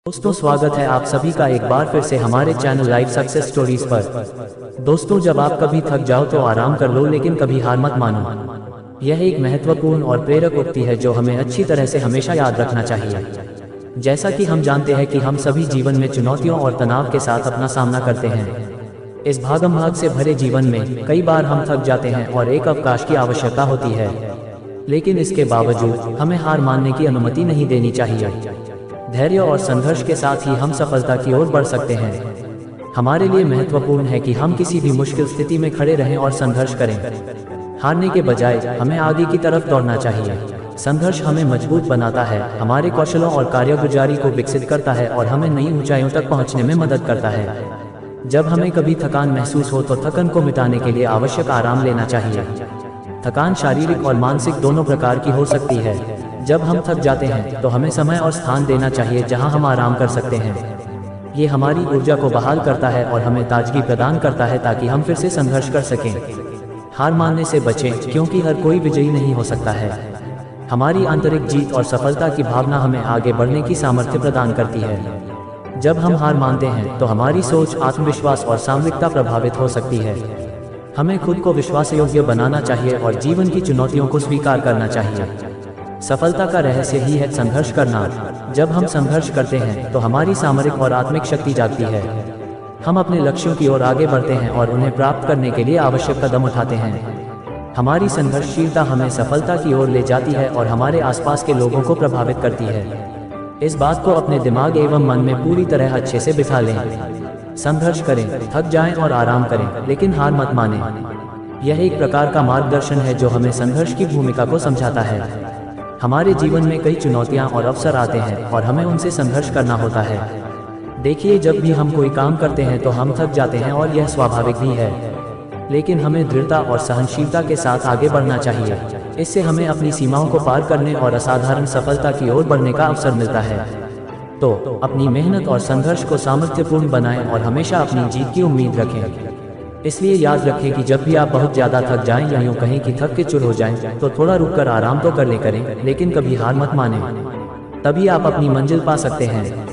दोस्तों, स्वागत है आप सभी का एक बार फिर से हमारे चैनल लाइफ सक्सेस स्टोरीज पर। दोस्तों, जब आप कभी थक जाओ तो आराम कर लो, लेकिन कभी हार मत मानो। यह एक महत्वपूर्ण और प्रेरक उक्ति है जो हमें अच्छी तरह से हमेशा याद रखना चाहिए। जैसा कि हम जानते हैं कि हम सभी जीवन में चुनौतियों और तनाव के साथ अपना सामना करते हैं। इस भागम भाग से भरे जीवन में कई बार हम थक जाते हैं और एक अवकाश की आवश्यकता होती है, लेकिन इसके बावजूद हमें हार मानने की अनुमति नहीं देनी चाहिए। धैर्य और संघर्ष के साथ ही हम सफलता की ओर बढ़ सकते हैं। हमारे लिए महत्वपूर्ण है कि हम किसी भी मुश्किल स्थिति में खड़े रहें और संघर्ष करें। हारने के बजाय हमें आगे की तरफ दौड़ना चाहिए। संघर्ष हमें मजबूत बनाता है, हमारे कौशलों और कार्यगुजारी को विकसित करता है और हमें नई ऊंचाइयों तक पहुंचने में मदद करता है। जब हमें कभी थकान महसूस हो तो थकान को मिटाने के लिए आवश्यक आराम लेना चाहिए। थकान शारीरिक और मानसिक दोनों प्रकार की हो सकती है। जब हम थक जाते हैं तो हमें समय और स्थान देना चाहिए जहां हम आराम कर सकते हैं। ये हमारी ऊर्जा को बहाल करता है और हमें ताजगी प्रदान करता है ताकि हम फिर से संघर्ष कर सकें। हार मानने से बचें, क्योंकि हर कोई विजयी नहीं हो सकता है। हमारी आंतरिक जीत और सफलता की भावना हमें आगे बढ़ने की सामर्थ्य प्रदान करती है। जब हम हार मानते हैं तो हमारी सोच, आत्मविश्वास और सामरिकता प्रभावित हो सकती है। हमें खुद को विश्वास योग्य बनाना चाहिए और जीवन की चुनौतियों को स्वीकार करना चाहिए। सफलता का रहस्य ही है संघर्ष करना। जब हम संघर्ष करते हैं तो हमारी सामरिक और आत्मिक शक्ति जागती है। हम अपने लक्ष्यों की ओर आगे बढ़ते हैं और उन्हें प्राप्त करने के लिए आवश्यक कदम उठाते हैं। हमारी संघर्षशीलता हमें सफलता की ओर ले जाती है और हमारे आसपास के लोगों को प्रभावित करती है। इस बात को अपने दिमाग एवं मन में पूरी तरह अच्छे से बिठा लें। संघर्ष करें, थक जाएं और आराम करें, लेकिन हार मत मानें। यह एक प्रकार का मार्गदर्शन है जो हमें संघर्ष की भूमिका को समझाता है। हमारे जीवन में कई चुनौतियां और अवसर आते हैं और हमें उनसे संघर्ष करना होता है। देखिए, जब भी हम कोई काम करते हैं तो हम थक जाते हैं और यह स्वाभाविक भी है, लेकिन हमें दृढ़ता और सहनशीलता के साथ आगे बढ़ना चाहिए। इससे हमें अपनी सीमाओं को पार करने और असाधारण सफलता की ओर बढ़ने का अवसर मिलता है। तो अपनी मेहनत और संघर्ष को सामर्थ्यपूर्ण बनाएं और हमेशा अपनी जीत की उम्मीद रखें। इसलिए याद रखें कि जब भी आप बहुत ज़्यादा थक जाएं या यूँ कहें कि थक के चूर हो जाएं, तो थोड़ा रुककर आराम तो कर ले करें, लेकिन कभी हार मत मानें। तभी आप अपनी मंजिल पा सकते हैं।